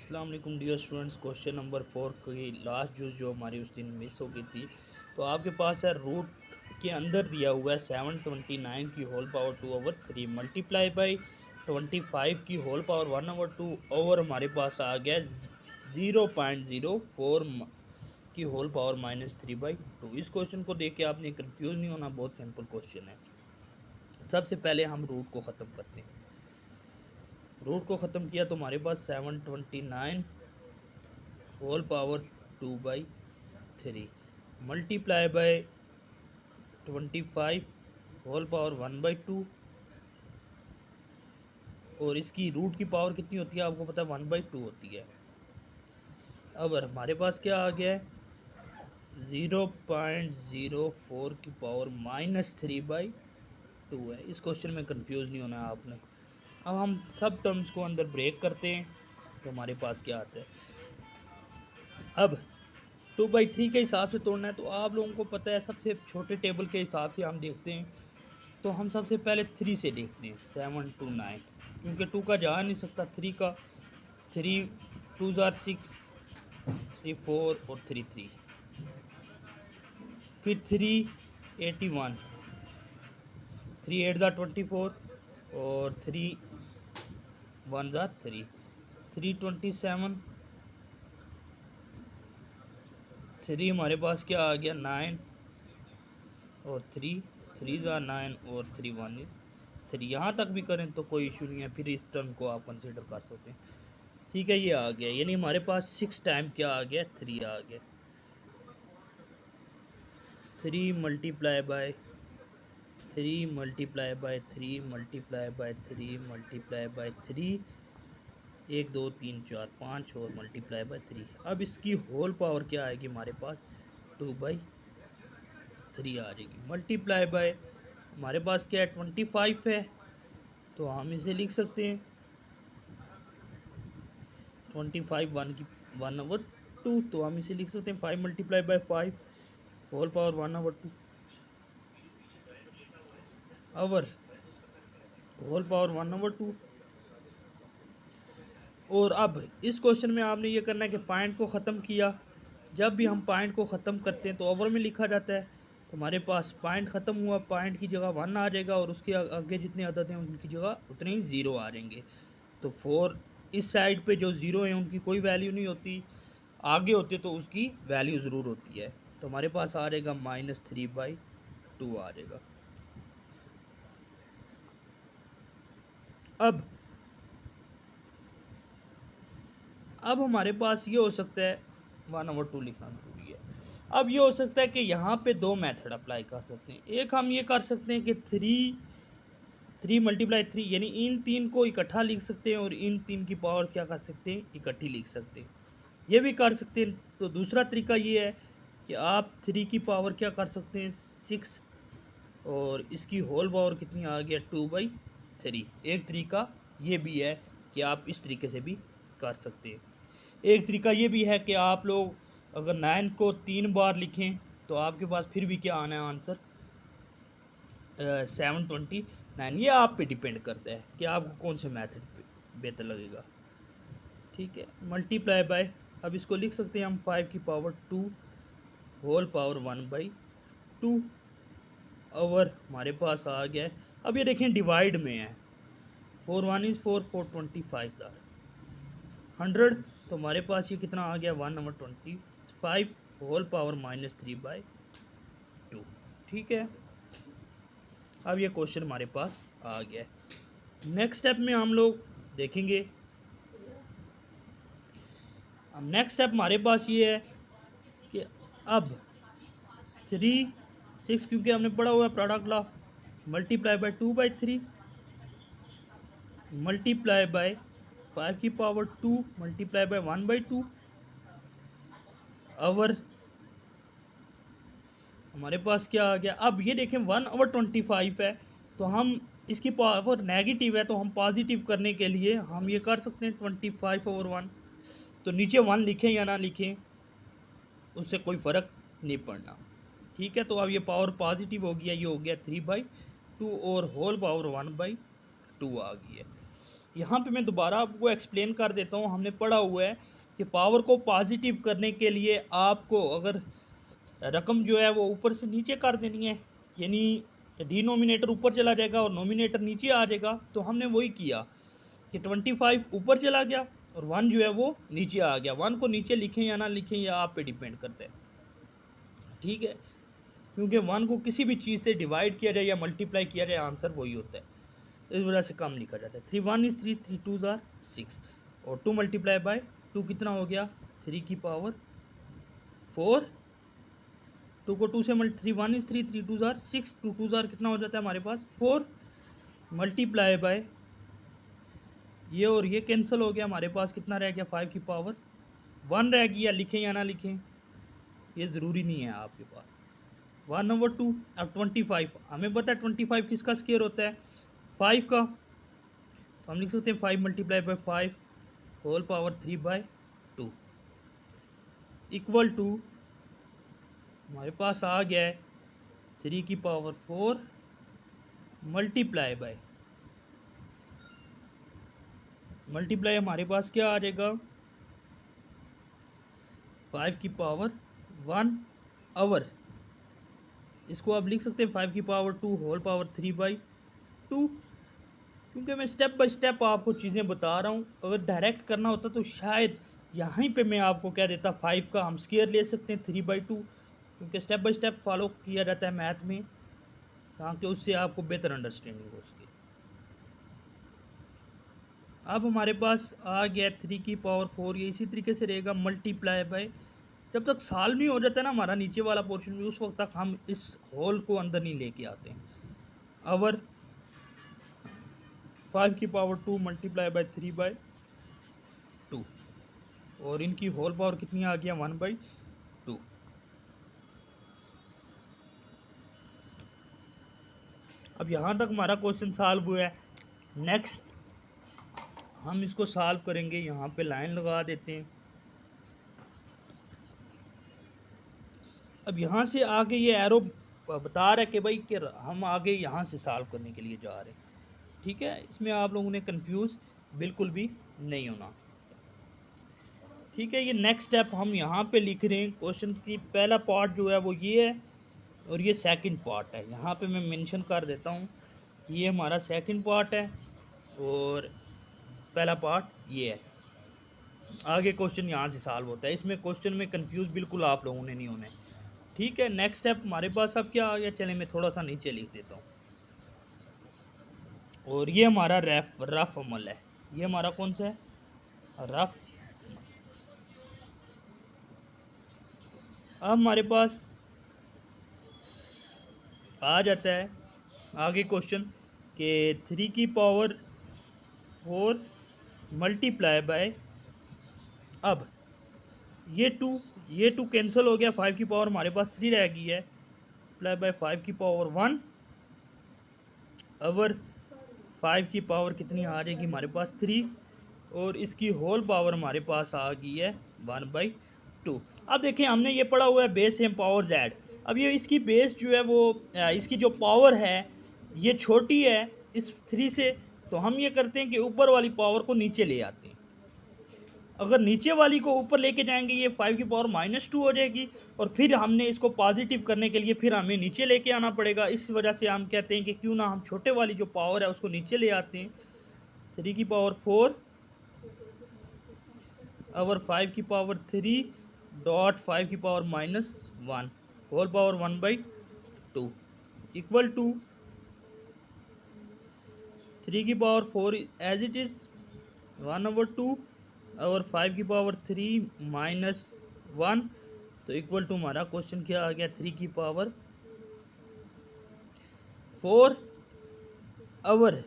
अस्सलाम वालेकुम dear students. Question number 4 की लास्ट जो हमारी उस दिन मिस हो गई थी। तो आपके पास है रूट के अंदर दिया हुआ है 729 की होल पावर 2/3 मल्टीप्लाई बाई 25 की होल पावर 1/2 ओवर हमारे पास आ गया 0.04 की होल पावर -3/2। इस क्वेश्चन को देख के आपने कंफ्यूज नहीं होना, बहुत सिंपल क्वेश्चन है। सबसे पहले हम रूट को ख़त्म करते हैं। रूट को ख़त्म किया तो हमारे पास 729 whole power 2/3 multiply by 25 whole power 1/2 और इसकी रूट की पावर कितनी होती है आपको पता है 1/2 होती है। अब हमारे पास क्या आ गया है 0.04 की पावर -3/2 है। इस क्वेश्चन में कंफ्यूज नहीं होना है आपने। अब हम सब टर्म्स को अंदर ब्रेक करते हैं तो हमारे पास क्या आता है। अब 2/3 के हिसाब से तोड़ना है तो आप लोगों को पता है सबसे छोटे टेबल के हिसाब से हम देखते हैं। तो हम सबसे पहले 3 से देखते हैं 7 to 9, क्योंकि 2 का जा नहीं सकता। 3 का 3 2 ज़ार 6, 3 4 और 3 3, फिर 3 81, 3 8 ज़ार 24 और 3 1 ज़ार 3, 3 27, 3 हमारे पास क्या आ गया 9 और 3 3 ज़ार 9 और 3 1 इज़ 3। यहाँ तक भी करें तो कोई इशू नहीं है, फिर इस टर्म को आप कंसिडर कर सकते हैं। ठीक है, ये आ गया, यानी हमारे पास 6 टाइम क्या आ गया 3 आ गया। 3 multiply by 3 multiply by 3 multiply by 3 multiply by 3, 1 2 3 4 5 और मल्टीप्लाई बाय 3। अब इसकी होल पावर क्या आएगी हमारे पास 2/3 आ जाएगी। मल्टीप्लाई बाय हमारे पास क्या है 25 है, तो हम इसे लिख सकते हैं 25 1 की 1/2, तो हम इसे लिख सकते हैं 5 multiply by 5 whole power 1/2 our whole power 1/2। और अब इस क्वेश्चन में आपने ये करना है कि पॉइंट को ख़त्म किया। जब भी हम पॉइंट को ख़त्म करते हैं तो ओवर में लिखा जाता है। तो हमारे पास पॉइंट ख़त्म हुआ, पॉइंट की जगह 1 आ जाएगा और उसके आगे जितने अदद हैं उनकी जगह उतने ही 0 आ जाएंगे। तो 4 इस साइड पे जो 0 है उनकी कोई वैल्यू नहीं होती, आगे होते तो उसकी वैल्यू ज़रूर होती है। तो हमारे पास आ जाएगा -3/2 आ जाएगा। अब हमारे पास ये हो सकता है 1/2 लिखना जरूरी है। अब ये हो सकता है कि यहाँ पे दो मेथड अप्लाई कर सकते हैं। एक हम ये कर सकते हैं कि 3 मल्टीप्लाई 3, यानी इन तीन को इकट्ठा लिख सकते हैं और इन तीन की पावर क्या कर सकते हैं इकट्ठी लिख सकते हैं। ये भी कर सकते हैं। तो दूसरा तरीका ये है कि आप 3 की पावर क्या कर सकते हैं 6 और इसकी होल पावर कितनी आ गया 2/3। एक तरीका ये भी है कि आप इस तरीके से भी कर सकते हैं। एक तरीका ये भी है कि आप लोग अगर 9 को 3 बार लिखें तो आपके पास फिर भी क्या आना है आंसर 729। ये आप पे डिपेंड करता है कि आपको कौन से मेथड बेहतर लगेगा। ठीक है, मल्टीप्लाई बाय अब इसको लिख सकते हैं हम 5 की पावर 2 होल पावर 1/2 और हमारे पास आ गया है। अब ये देखें डिवाइड में है 4 1 इज़ 4 4 25 आर 100। तो हमारे पास ये कितना आ गया 1/25 होल पावर -3/2। ठीक है, अब ये क्वेश्चन हमारे पास आ गया है। नेक्स्ट स्टेप में हम लोग देखेंगे। अब नेक्स्ट स्टेप हमारे पास ये है कि अब 3 6 क्योंकि हमने पढ़ा हुआ है product law, multiply by 2/3 multiply by 5 की पावर 2 मल्टीप्लाई बाय 1/2 और हमारे पास क्या आ गया। अब ये देखें 1/25 है, तो हम इसकी पावर नेगेटिव है तो हम पॉजिटिव करने के लिए हम ये कर सकते हैं 25/1। तो नीचे 1 लिखें या ना लिखें उससे कोई फ़र्क नहीं पड़ना। ठीक है, तो अब ये पावर पॉजिटिव हो गया, ये हो गया 3/2 और होल पावर 1/2 आ गई है। यहाँ पे मैं दोबारा आपको एक्सप्लेन कर देता हूँ। हमने पढ़ा हुआ है कि पावर को पॉजिटिव करने के लिए आपको अगर रकम जो है वो ऊपर से नीचे कर देनी है, यानी डिनोमिनेटर ऊपर चला जाएगा और नोमिनेटर नीचे आ जाएगा। तो हमने वही किया कि 25 ऊपर चला गया और 1 जो है वो नीचे आ गया। 1 को नीचे लिखें या ना लिखें ये आप पे डिपेंड करता है, ठीक है, क्योंकि 1 को किसी भी चीज़ से डिवाइड किया जाए या मल्टीप्लाई किया जाए आंसर वही होता है, इस वजह से कम लिखा जाता है। 3 1 इज़ 3, 3 2 आर 6 और 2 मल्टीप्लाई बाय 2 कितना हो गया 3 की पावर 4। 2 को 2 से 3 1 इज़ 3, 3 2 आर 6, 2 2 आर कितना हो जाता है हमारे पास 4 मल्टीप्लाई बाय ये और ये कैंसिल हो गया, हमारे पास कितना रह गया 5 की पावर 1 रह गया। लिखें या ना लिखें ये ज़रूरी नहीं है आपके पास। 1 नंबर 2। अब 25 हमें पता है 25 किसका स्क्वायर होता है 5 का, तो हम लिख सकते हैं 5 multiply by 5 whole power 3/2 equal to हमारे पास आ गया है 3 की पावर 4 मल्टीप्लाई हमारे पास क्या आ जाएगा 5 की पावर 1 आवर। इसको आप लिख सकते हैं 5 की पावर 2 होल पावर 3/2, क्योंकि मैं स्टेप बाय स्टेप आपको चीज़ें बता रहा हूँ। अगर डायरेक्ट करना होता तो शायद यहाँ पे मैं आपको कह देता 5 का हम स्क्वायर ले सकते हैं 3/2, क्योंकि स्टेप बाय स्टेप फॉलो किया जाता है मैथ में, ताकि उससे आपको बेहतर अंडरस्टैंडिंग हो सके। अब हमारे पास आ गया 3 की पावर 4, ये इसी तरीके से रहेगा मल्टीप्लाई बाय, जब तक सॉल्व नहीं हो जाता ना हमारा नीचे वाला पोर्शन भी, उस वक्त तक हम इस होल को अंदर नहीं लेके आते हैं। अवर 5 की पावर 2 मल्टीप्लाई बाय 3/2 और इनकी होल पावर कितनी आ गया 1/2। अब यहाँ तक हमारा क्वेश्चन सॉल्व हुआ है। नेक्स्ट हम इसको सॉल्व करेंगे, यहाँ पे लाइन लगा देते हैं। अब यहाँ से आगे ये एरो बता रहा है कि भाई कि हम आगे यहाँ से सॉल्व करने के लिए जा रहे हैं, ठीक है। इसमें आप लोगों ने कंफ्यूज बिल्कुल भी नहीं होना, ठीक है। ये नेक्स्ट स्टेप हम यहाँ पे लिख रहे हैं। क्वेश्चन की पहला पार्ट जो है वो ये है और ये सेकंड पार्ट है। यहाँ पे मैं मेंशन कर देता हूँ कि ये हमारा सेकंड पार्ट है और पहला पार्ट ये है। आगे क्वेश्चन यहाँ से सॉल्व होता है। इसमें क्वेश्चन में कंफ्यूज बिल्कुल आप लोगों ने नहीं होना है, ठीक है। नेक्स्ट स्टेप हमारे पास अब क्या आ गया, चले मैं थोड़ा सा नीचे लिख देता हूँ। और ये हमारा रफ अमल है। ये हमारा कौन सा है रफ। अब हमारे पास आ जाता है आगे क्वेश्चन के 3 की पावर 4 मल्टीप्लाई बाय, अब ये टू कैंसिल हो गया, 5 की पावर हमारे पास 3 रह गई है, मल्टीप्लाई बाय 5 की पावर 1 अवर 5 की पावर कितनी आ जाएगी हमारे पास 3 और इसकी होल पावर हमारे पास आ गई है 1/2। अब देखें हमने ये पढ़ा हुआ है बेस एम पावर जेड। अब ये इसकी बेस जो है वो इसकी जो पावर है ये छोटी है इस 3 से, तो हम ये करते हैं कि ऊपर वाली पावर को नीचे ले आते हैं। अगर नीचे वाली को ऊपर लेके जाएंगे ये 5 की पावर -2 हो जाएगी और फिर हमने इसको पॉजिटिव करने के लिए फिर हमें नीचे लेके आना पड़ेगा। इस वजह से हम कहते हैं कि क्यों ना हम छोटे वाली जो पावर है उसको नीचे ले आते हैं। 3 की पावर 4 और 5 की पावर 3 डॉट 5 की power -1 whole power 1/2 equal to 3 की पावर 4 एज इट इज़ 1/2 और 5 की पावर 3 -1, तो इक्वल टू हमारा क्वेश्चन क्या आ गया 3 की पावर 4 और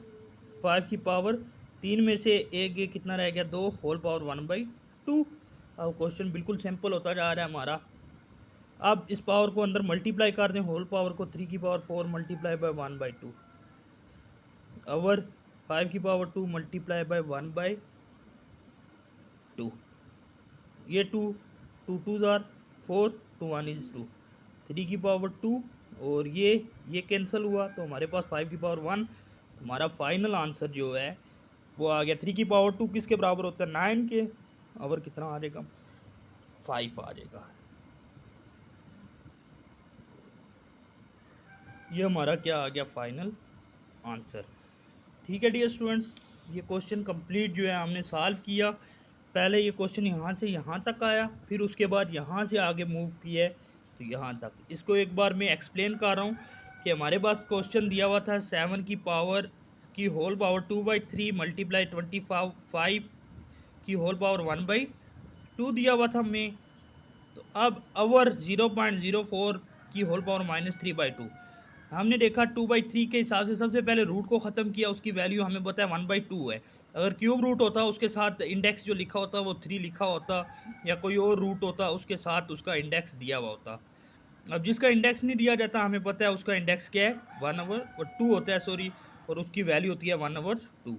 5 की पावर 3 में से एक ये कितना रह गया 2 होल पावर 1/2। अब क्वेश्चन बिल्कुल सिंपल होता जा रहा है हमारा। अब इस पावर को अंदर मल्टीप्लाई कर दें, होल पावर को 3 की पावर 4 मल्टीप्लाई बाय 1/2 और 5 की पावर 2 मल्टीप्लाई बाय 1/2। ये 2 2 आर 4 2 1 इज़ 2 3 की पावर 2 और ये कैंसिल हुआ, तो हमारे पास 5 की पावर 1 हमारा फाइनल आंसर जो है वो आ गया 3 की पावर 2 किसके बराबर होता है 9 के, और कितना आ जाएगा 5 आ जाएगा। ये हमारा क्या आ गया फाइनल आंसर। ठीक है डियर स्टूडेंट्स, ये क्वेश्चन कंप्लीट जो है हमने सॉल्व किया। पहले ये क्वेश्चन यहाँ से यहाँ तक आया, फिर उसके बाद यहाँ से आगे मूव किया है तो यहाँ तक। इसको एक बार मैं एक्सप्लेन कर रहा हूँ कि हमारे पास क्वेश्चन दिया हुआ था 7 की पावर की होल पावर 2/3 मल्टीप्लाई 25 की होल पावर 1/2 दिया हुआ था हमें। तो अब अवर 0.04 की होल पावर -3/2 हमने देखा 2/3 के हिसाब से सबसे पहले रूट को ख़त्म किया, उसकी वैल्यू हमें पता है 1/2 है। अगर क्यूब रूट होता उसके साथ इंडेक्स जो लिखा होता वो 3 लिखा होता, या कोई और रूट होता उसके साथ उसका इंडेक्स दिया हुआ होता। अब जिसका इंडेक्स नहीं दिया जाता हमें पता है उसका इंडेक्स क्या है 1/2 होता है, सॉरी, और उसकी वैल्यू होती है 1/2।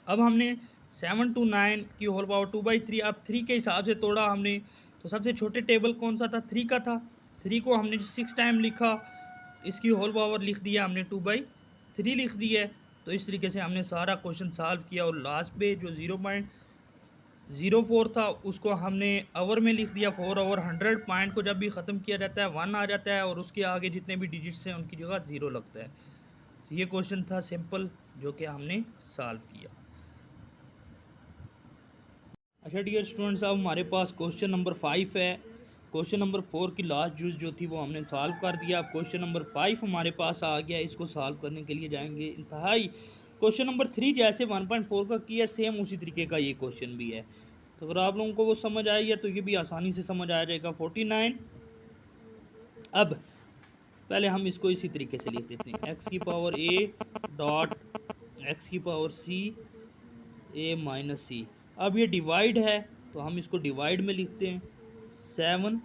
अब हमने 7 to 9 की होल पावर 2/3 अब 3 के हिसाब से तोड़ा हमने, तो सबसे छोटे टेबल कौन सा था 3 का था। 3 को हमने 6 टाइम लिखा, इसकी होल पावर लिख दिया हमने 2/3 लिख दिया है। तो इस तरीके से हमने सारा क्वेश्चन सॉल्व किया, और लास्ट पे जो 0.04 था उसको हमने आवर में लिख दिया 4 ओवर 100। पॉइंट को जब भी ख़त्म किया जाता है 1 आ जाता है, और उसके आगे जितने भी डिजिट्स हैं उनकी जगह 0 लगता है। तो ये क्वेश्चन था सिंपल जो कि हमने सॉल्व किया। अच्छा डियर स्टूडेंट्स, अब हमारे पास क्वेश्चन नंबर 5 है। क्वेश्चन नंबर 4 की लास्ट जूस जो थी वो हमने सॉल्व कर दिया। अब क्वेश्चन नंबर 5 हमारे पास आ गया, इसको सॉल्व करने के लिए जाएंगे इंतहाई। क्वेश्चन नंबर 3 जैसे 1.4 का किया सेम उसी तरीके का ये क्वेश्चन भी है। तो अगर आप लोगों को वो समझ आएगा तो ये भी आसानी से समझ आ जाएगा। 49। अब पहले हम इसको इसी तरीके से लिख देते हैं, एक्स की पावर ए डॉट एक्स की पावर सी ए माइनस सी। अब ये डिवाइड है तो हम इसको डिवाइड में लिखते हैं 7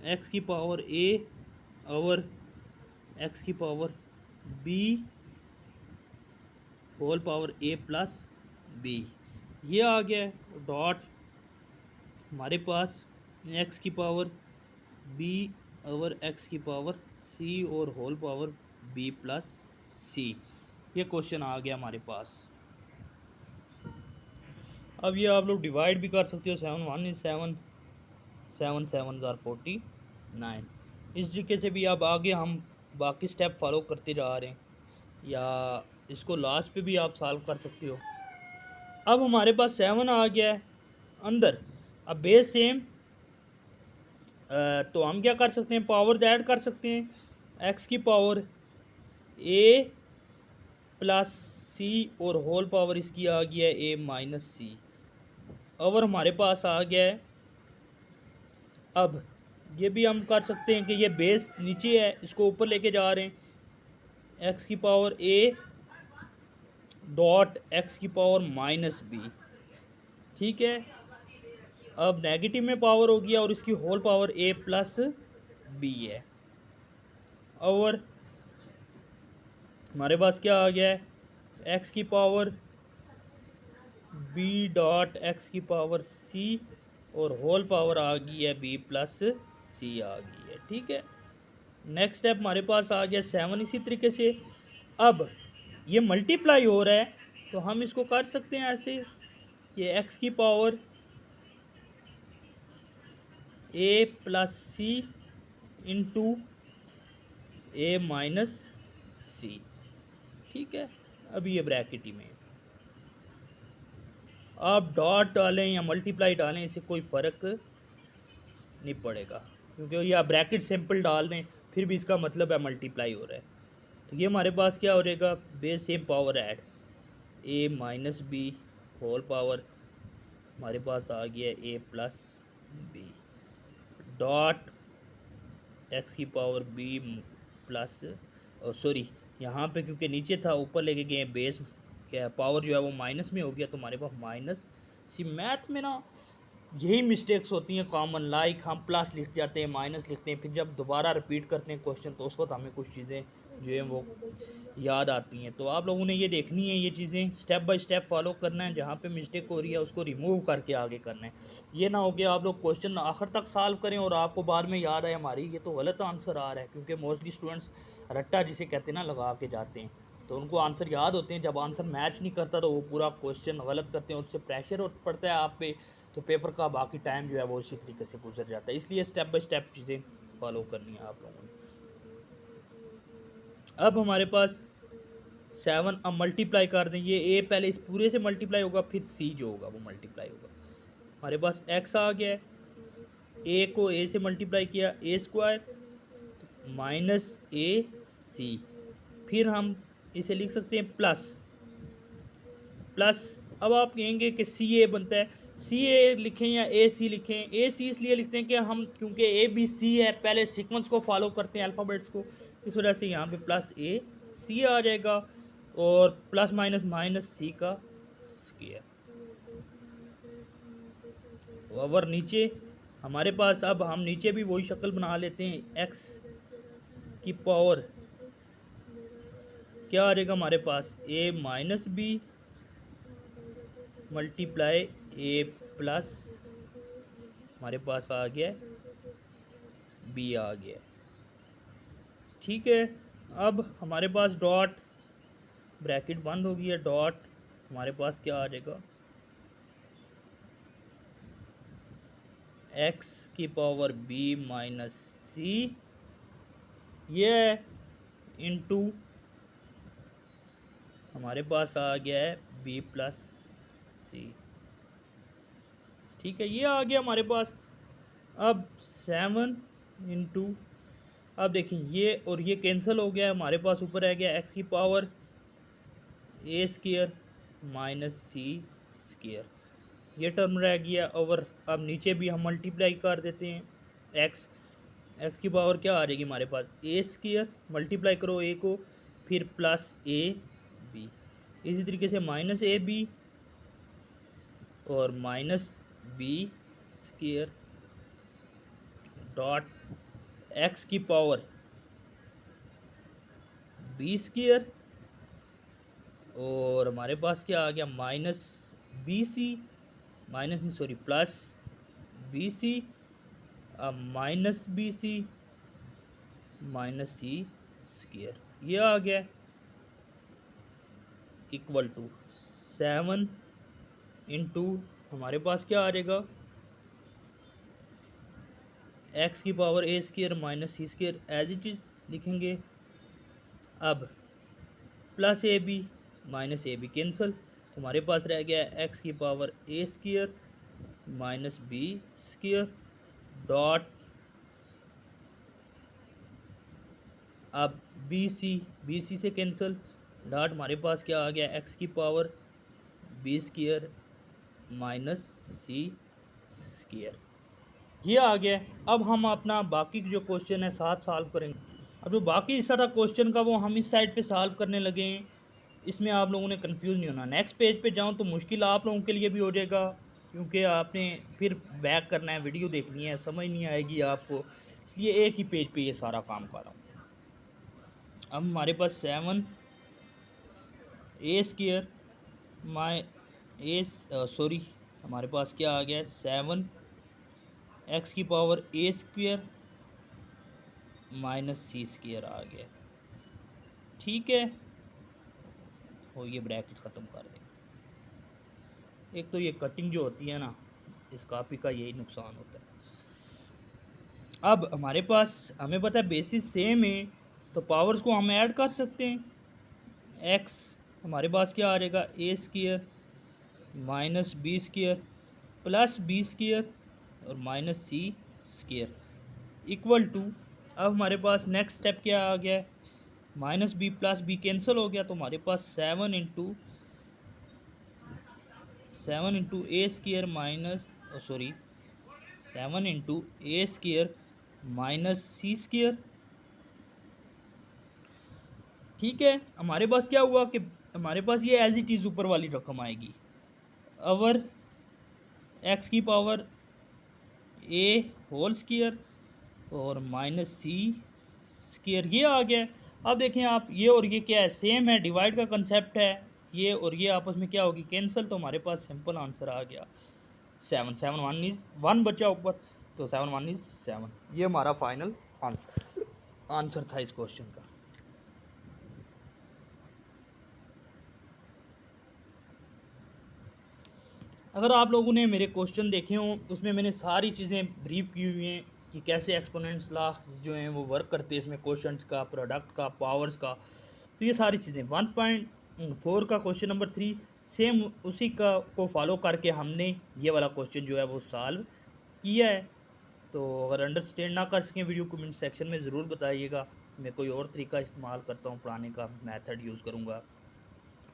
एक्स की पावर ए ओवर एक्स की पावर बी होल पावर ए प्लस बी। ये आ गया डॉट हमारे पास एक्स की पावर बी ओवर एक्स की पावर सी और होल पावर बी प्लस सी। ये क्वेश्चन आ गया हमारे पास। अब ये आप लोग डिवाइड भी कर सकते हो, 7 1 is 7, 7 7 are 49। इस तरीके से भी अब आगे हम बाकी स्टेप फॉलो करते जा रहे हैं, या इसको लास्ट पे भी आप सॉल्व कर सकते हो। अब हमारे पास 7 आ गया है अंदर, अब बेस सेम, तो हम क्या कर सकते हैं पावर ऐड कर सकते हैं, एक्स की पावर ए प्लस सी और होल पावर इसकी आ गया है ए माइनस सी। ओवर हमारे पास आ गया है। अब ये भी हम कर सकते हैं कि ये बेस नीचे है इसको ऊपर लेके जा रहे हैं, एक्स की पावर ए डॉट एक्स की पावर माइनस बी। ठीक है, अब नेगेटिव में पावर हो गया और इसकी होल पावर ए प्लस बी है। और हमारे पास क्या आ गया है, एक्स की पावर बी डॉट एक्स की पावर सी और होल पावर आ गई है बी प्लस सी आ गई है। ठीक है, नेक्स्ट स्टेप हमारे पास आ गया 7 इसी तरीके से। अब ये मल्टीप्लाई हो रहा है तो हम इसको कर सकते हैं ऐसे कि एक्स की पावर ए प्लस सी इंटू ए माइनस सी। ठीक है, अभी ये ब्रैकेट ही में आप डॉट डालें या मल्टीप्लाई डालें इससे कोई फ़र्क नहीं पड़ेगा, क्योंकि ये आप ब्रैकेट सिंपल डाल दें फिर भी इसका मतलब है मल्टीप्लाई हो रहा है। तो ये हमारे पास क्या हो जाएगा, base same power add A minus B whole power हमारे पास आ गया A plus B dot X की पावर बी प्लस, सॉरी यहाँ पे क्योंकि नीचे था ऊपर लेके गए बेस क्या पावर जो है वो माइनस में हो गया तो हमारे पास माइनस सी। मैथ में ना यही मिस्टेक्स होती हैं कॉमन, लाइक हम प्लस लिख जाते हैं माइनस लिखते हैं, फिर जब दोबारा रिपीट करते हैं क्वेश्चन तो उस वक्त हमें कुछ चीज़ें जो है वो याद आती हैं। तो आप लोगों ने ये देखनी है, ये चीज़ें स्टेप बाय स्टेप फॉलो करना है, जहाँ पे मिस्टेक हो रही है उसको रिमूव करके आगे करना है। ये ना हो कि आप लोग क्वेश्चन आखिर तक सॉल्व करें और आपको बाद में याद आए हमारी ये तो गलत आंसर आ रहा है, क्योंकि मोस्टली स्टूडेंट्स रट्टा जिसे कहते हैं ना लगा के जाते हैं। तो उनको आंसर याद होते हैं। जब आंसर मैच नहीं करता तो वो पूरा क्वेश्चन गलत करते हैं, उससे प्रेशर पड़ता है आप पे, तो पेपर का बाकी टाइम जो है वो इसी तरीके से गुजर जाता है। इसलिए स्टेप बाय स्टेप चीज़ें फॉलो करनी है आप लोगों ने। अब हमारे पास 7, अब मल्टीप्लाई कर दें, ये ए पहले इस पूरे से मल्टीप्लाई होगा, फिर सी जो होगा वो मल्टीप्लाई होगा। हमारे पास एक्स आ गया है, ए को ए से मल्टीप्लाई किया, ए स्क्वायर माइनस ए सी, फिर हम इसे लिख सकते हैं प्लस प्लस। अब आप कहेंगे कि सी ए बनता है, सी ए लिखें या ए सी लिखें। ए सी इसलिए लिखते हैं कि हम क्योंकि ए बी सी है, पहले सीक्वेंस को फॉलो करते हैं अल्फ़ाबेट्स को, इस वजह से यहाँ पे प्लस ए सी आ जाएगा और प्लस माइनस माइनस सी का स्क्वायर। और नीचे हमारे पास, अब हम नीचे भी वही शक्ल बना लेते हैं, एक्स की पावर क्या आ जाएगा हमारे पास, ए माइनस बी मल्टीप्लाई ए प्लस, हमारे पास आ गया बी आ गया। ठीक है, अब हमारे पास डॉट ब्रैकेट बंद हो गया, डॉट हमारे पास क्या आ जाएगा, एक्स की पावर बी माइनस सी, ये इंटू हमारे पास आ गया है बी प्लस सी। ठीक है, ये आ गया हमारे पास। अब 7 इंटू, अब देखें ये और ये कैंसिल हो गया, हमारे पास ऊपर रह गया एक्स की power a square minus C square, ये टर्म रह गया। और अब नीचे भी हम मल्टीप्लाई कर देते हैं, एक्स एक्स की पावर क्या आ जाएगी हमारे पास, ए स्क्वायर मल्टीप्लाई करो ए को, फिर प्लस ए बी, इसी तरीके से माइनस ए बी और minus B square dot X की पावर बी स्क्वायर, और हमारे पास क्या आ गया माइनस बी सी, माइनस नहीं सॉरी प्लस बी सी, अब माइनस बी सी माइनस सी स्क्वायर, ये आ गया इक्वल टू 7 इंटू हमारे पास क्या आ जाएगा, एक्स की power a square minus C square as it is लिखेंगे। अब plus a b minus A b cancel, हमारे पास रह गया एक्स की power a square minus B square dot, अब बी सी से कैंसिल, डॉट हमारे पास क्या आ गया एक्स की पावर बी स्क्वायर माइनस सी स्क्वायर, ये आ गया। अब हम अपना बाकी जो क्वेश्चन है साथ सॉल्व करेंगे। अब जो बाकी हिस्सा था क्वेश्चन का वो हम इस साइड पे सॉल्व करने लगे हैं, इसमें आप लोगों ने कंफ्यूज नहीं होना। नेक्स्ट पेज पे जाऊँ तो मुश्किल आप लोगों के लिए भी हो जाएगा, क्योंकि आपने फिर बैक करना है, वीडियो देखनी है, समझ नहीं आएगी आपको, इसलिए एक ही पेज पे ये सारा काम कर रहा हूँ। अब हमारे पास 7 ए स्क्वायर माई ए सॉरी हमारे पास क्या आ गया 7 एक्स की power a square minus C square आ गया। ठीक है, और ये ब्रैकेट ख़त्म कर देंगे। एक तो ये कटिंग जो होती है ना, इस कॉपी का यही नुकसान होता है। अब हमारे पास हमें पता है बेसिस सेम है, तो पावर्स को हम ऐड कर सकते हैं। एक्स हमारे पास क्या आ जाएगा a square minus B square plus b square और minus C square equal to, अब हमारे पास नेक्स्ट स्टेप क्या आ गया है, minus b plus b cancel हो गया, तो हमारे पास 7 into a square minus sorry 7 into a square minus C square. ठीक है, हमारे पास क्या हुआ कि हमारे पास ये एज इट इज़ ऊपर वाली रकम आएगी, अवर एक्स की पावर ए होल स्क्वायर और माइनस सी स्क्वायर, ये आ गया। अब देखें आप, ये और ये क्या है, सेम है, डिवाइड का कंसेप्ट है, ये और ये आपस में क्या होगी कैंसिल, तो हमारे पास सिंपल आंसर आ गया 7 7 1 इज़ 1 बचा ऊपर, तो 7 1 इज़ 7, ये हमारा फाइनल आंसर था इस क्वेश्चन का। अगर आप लोगों ने मेरे क्वेश्चन देखे हों, उसमें मैंने सारी चीज़ें ब्रीफ की हुई हैं कि कैसे एक्सपोनेंट्स लॉ जो हैं वो वर्क करते हैं, इसमें क्वेश्चंस का, प्रोडक्ट का, पावर्स का। तो ये सारी चीज़ें 1.4 का क्वेश्चन नंबर 3 सेम उसी का को फॉलो करके हमने ये वाला क्वेश्चन जो है वो सॉल्व किया है। तो अगर अंडरस्टैंड ना कर सकें वीडियो, कमेंट सेक्शन में ज़रूर बताइएगा। मैं कोई और तरीका इस्तेमाल करता हूँ, पढ़ाने का मेथड यूज़ करूँगा।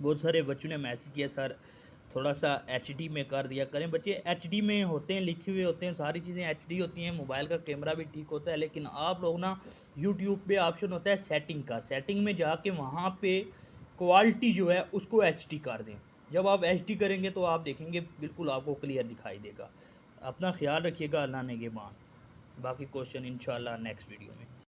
बहुत सारे बच्चों ने मैसेज किया, सर थोड़ा सा एचडी में कर दिया करें। बच्चे एचडी में होते हैं, लिखे हुए होते हैं, सारी चीज़ें एचडी होती हैं, मोबाइल का कैमरा भी ठीक होता है, लेकिन आप लोग ना यूट्यूब पे ऑप्शन होता है सेटिंग का, सेटिंग में जाके वहाँ पे क्वालिटी जो है उसको एचडी कर दें। जब आप एचडी करेंगे तो आप देखेंगे बिल्कुल आपको क्लियर दिखाई देगा। अपना ख्याल रखिएगा, अल्लाह ने के मान। बाकी क्वेश्चन इंशाल्लाह नेक्स्ट वीडियो में।